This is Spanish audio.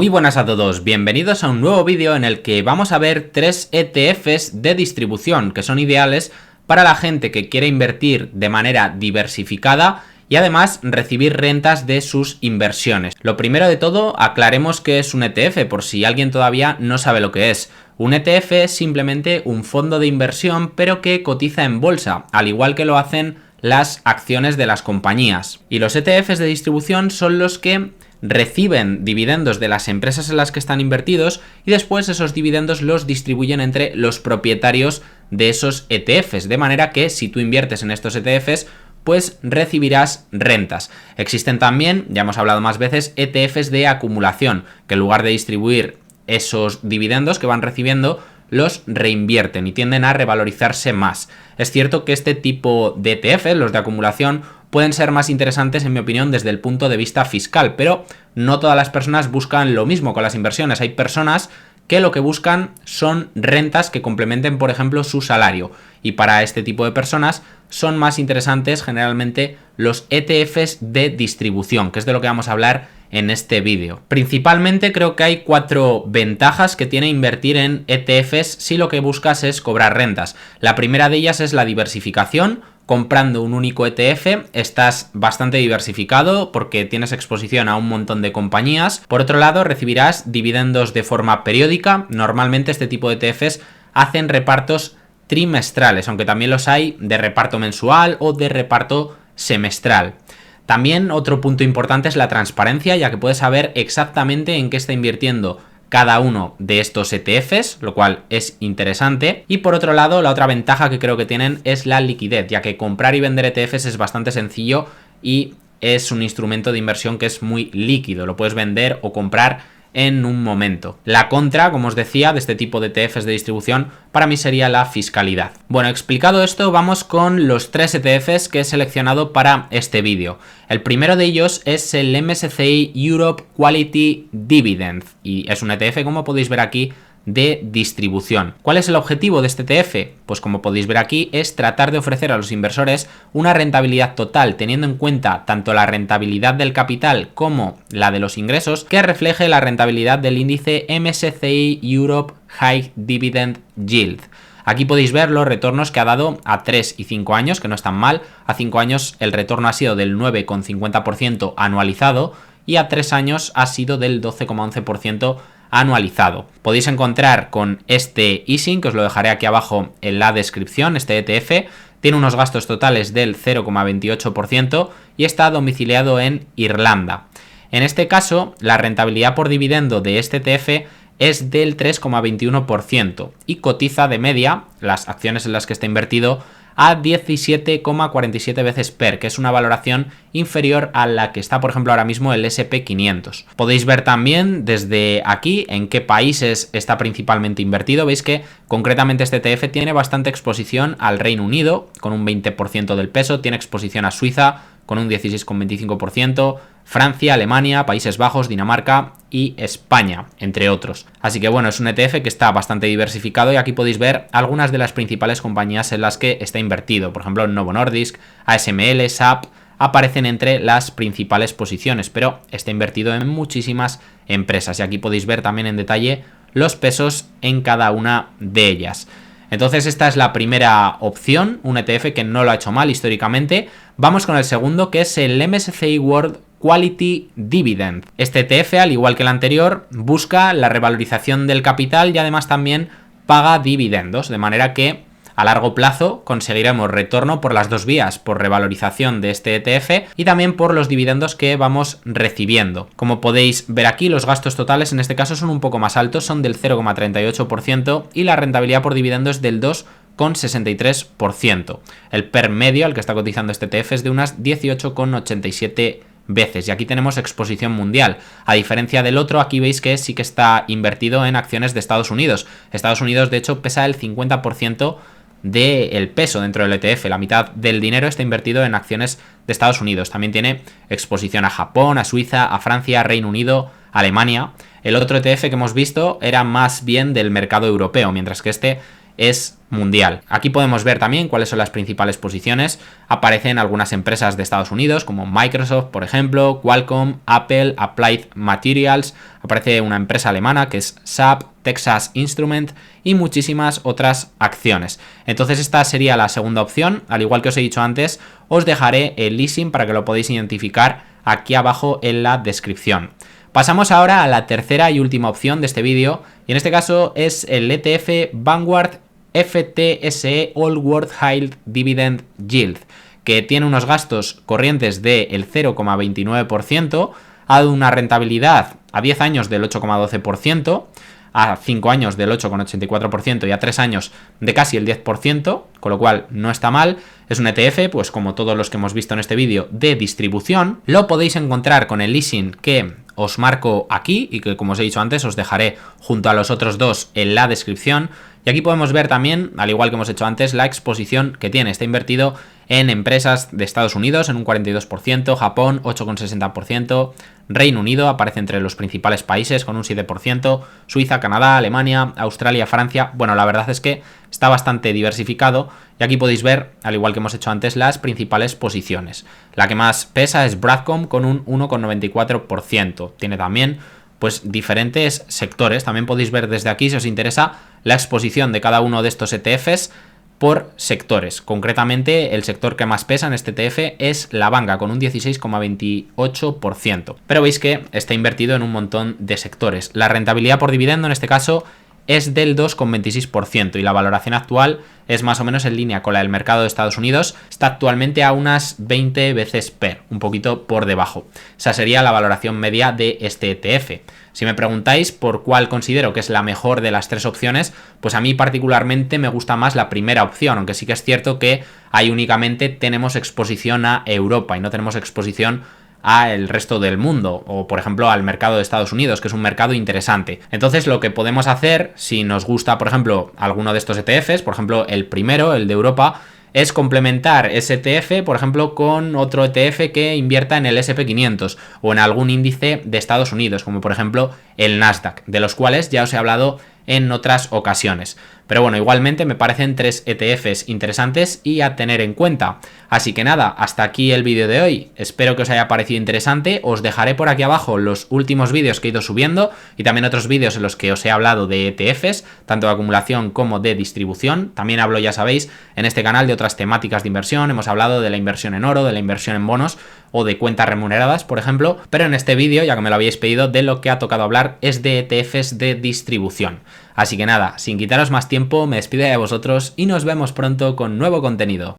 Muy buenas a todos, bienvenidos a un nuevo vídeo en el que vamos a ver 3 ETFs de distribución que son ideales para la gente que quiere invertir de manera diversificada y además recibir rentas de sus inversiones. Lo primero de todo, aclaremos qué es un ETF por si alguien todavía no sabe lo que es. Un ETF es simplemente un fondo de inversión pero que cotiza en bolsa, al igual que lo hacen las acciones de las compañías. Y los ETFs de distribución son los que reciben dividendos de las empresas en las que están invertidos y después esos dividendos los distribuyen entre los propietarios de esos ETFs, de manera que si tú inviertes en estos ETFs pues recibirás rentas. Existen también, ya hemos hablado más veces, ETFs de acumulación, que en lugar de distribuir esos dividendos que van recibiendo, los reinvierten y tienden a revalorizarse más. Es cierto que este tipo de ETFs, los de acumulación, pueden ser más interesantes en mi opinión desde el punto de vista fiscal, pero no todas las personas buscan lo mismo con las inversiones. Hay personas que lo que buscan son rentas que complementen, por ejemplo, su salario. Y para este tipo de personas son más interesantes generalmente los ETFs de distribución, que es de lo que vamos a hablar en este vídeo. Principalmente creo que hay 4 ventajas que tiene invertir en ETFs si lo que buscas es cobrar rentas. La primera de ellas es la diversificación. Comprando un único ETF estás bastante diversificado porque tienes exposición a un montón de compañías. Por otro lado, recibirás dividendos de forma periódica. Normalmente este tipo de ETFs hacen repartos trimestrales, aunque también los hay de reparto mensual o de reparto semestral. También otro punto importante es la transparencia, ya que puedes saber exactamente en qué está invirtiendo cada uno de estos ETFs, lo cual es interesante. Y por otro lado, la otra ventaja que creo que tienen es la liquidez, ya que comprar y vender ETFs es bastante sencillo y es un instrumento de inversión que es muy líquido, lo puedes vender o comprar en un momento. La contra, como os decía, de este tipo de ETFs de distribución para mí sería la fiscalidad. Bueno, explicado esto, vamos con los 3 ETFs que he seleccionado para este vídeo. El primero de ellos es el MSCI Europe Quality Dividend y es un ETF, como podéis ver aquí, de distribución. ¿Cuál es el objetivo de este ETF? Pues como podéis ver aquí es tratar de ofrecer a los inversores una rentabilidad total teniendo en cuenta tanto la rentabilidad del capital como la de los ingresos que refleje la rentabilidad del índice MSCI Europe High Dividend Yield. Aquí podéis ver los retornos que ha dado a 3 y 5 años, que no están mal. A 5 años el retorno ha sido del 9,50% anualizado y a 3 años ha sido del 12,11% anualizado. Podéis encontrar con este ISIN, que os lo dejaré aquí abajo en la descripción, este ETF, tiene unos gastos totales del 0,28% y está domiciliado en Irlanda. En este caso, la rentabilidad por dividendo de este ETF es del 3,21% y cotiza de media, las acciones en las que está invertido, a 17,47 veces PER, que es una valoración inferior a la que está, por ejemplo, ahora mismo el SP500. Podéis ver también desde aquí en qué países está principalmente invertido. Veis que concretamente este ETF tiene bastante exposición al Reino Unido, con un 20% del peso, tiene exposición a Suiza, con un 16,25%, Francia, Alemania, Países Bajos, Dinamarca y España, entre otros. Así que bueno, es un ETF que está bastante diversificado y aquí podéis ver algunas de las principales compañías en las que está invertido. Por ejemplo, Novo Nordisk, ASML, SAP, aparecen entre las principales posiciones, pero está invertido en muchísimas empresas y aquí podéis ver también en detalle los pesos en cada una de ellas. Entonces esta es la primera opción, un ETF que no lo ha hecho mal históricamente. Vamos con el segundo, que es el MSCI World Quality Dividend. Este ETF, al igual que el anterior, busca la revalorización del capital y además también paga dividendos, de manera que a largo plazo conseguiremos retorno por las dos vías, por revalorización de este ETF y también por los dividendos que vamos recibiendo. Como podéis ver aquí, los gastos totales en este caso son un poco más altos, son del 0,38% y la rentabilidad por dividendo es del 2,63%. El PER medio al que está cotizando este ETF es de unas 18,87 veces y aquí tenemos exposición mundial. A diferencia del otro, aquí veis que sí que está invertido en acciones de Estados Unidos. Estados Unidos de hecho pesa el 50% del peso dentro del ETF, la mitad del dinero está invertido en acciones de Estados Unidos. También tiene exposición a Japón, a Suiza, a Francia, Reino Unido, Alemania. El otro ETF que hemos visto era más bien del mercado europeo, mientras que este es mundial. Aquí podemos ver también cuáles son las principales posiciones. Aparecen algunas empresas de Estados Unidos como Microsoft, por ejemplo, Qualcomm, Apple, Applied Materials. Aparece una empresa alemana que es SAP, Texas Instrument y muchísimas otras acciones. Entonces esta sería la segunda opción. Al igual que os he dicho antes, os dejaré el leasing para que lo podáis identificar aquí abajo en la descripción. Pasamos ahora a la tercera y última opción de este vídeo, y en este caso es el ETF Vanguard FTSE All World High Dividend Yield, que tiene unos gastos corrientes del 0,29%, ha dado una rentabilidad a 10 años del 8,12%, a 5 años del 8,84% y a 3 años de casi el 10%, con lo cual no está mal. Es un ETF, pues como todos los que hemos visto en este vídeo, de distribución. Lo podéis encontrar con el leasing que os marco aquí y que, como os he dicho antes, os dejaré junto a los otros dos en la descripción. Y aquí podemos ver también, al igual que hemos hecho antes, la exposición que tiene. Está invertido en empresas de Estados Unidos en un 42%, Japón 8,60%, Reino Unido aparece entre los principales países con un 7%, Suiza, Canadá, Alemania, Australia, Francia. Bueno, la verdad es que está bastante diversificado y aquí podéis ver, al igual que hemos hecho antes, las principales posiciones. La que más pesa es Broadcom con un 1,94%. Tiene también pues diferentes sectores. También podéis ver desde aquí, si os interesa, la exposición de cada uno de estos ETFs por sectores. Concretamente, el sector que más pesa en este ETF es la banca, con un 16,28%. Pero veis que está invertido en un montón de sectores. La rentabilidad por dividendo en este caso es del 2,26% y la valoración actual es más o menos en línea con la del mercado de Estados Unidos. Está actualmente a unas 20 veces PER, un poquito por debajo. Esa sería la valoración media de este ETF. Si me preguntáis por cuál considero que es la mejor de las tres opciones, pues a mí particularmente me gusta más la primera opción, aunque sí que es cierto que ahí únicamente tenemos exposición a Europa y no tenemos exposición al resto del mundo, o por ejemplo al mercado de Estados Unidos, que es un mercado interesante. Entonces lo que podemos hacer, si nos gusta por ejemplo alguno de estos ETFs, por ejemplo el primero, el de Europa, es complementar ese ETF, por ejemplo, con otro ETF que invierta en el SP500 o en algún índice de Estados Unidos, como por ejemplo el Nasdaq, de los cuales ya os he hablado en otras ocasiones. Pero bueno, igualmente me parecen tres ETFs interesantes y a tener en cuenta. Así que nada, hasta aquí el vídeo de hoy. Espero que os haya parecido interesante. Os dejaré por aquí abajo los últimos vídeos que he ido subiendo y también otros vídeos en los que os he hablado de ETFs, tanto de acumulación como de distribución. También hablo, ya sabéis, en este canal de otras temáticas de inversión. Hemos hablado de la inversión en oro, de la inversión en bonos o de cuentas remuneradas, por ejemplo. Pero en este vídeo, ya que me lo habéis pedido, de lo que ha tocado hablar es de ETFs de distribución. Así que nada, sin quitaros más tiempo, me despido de vosotros y nos vemos pronto con nuevo contenido.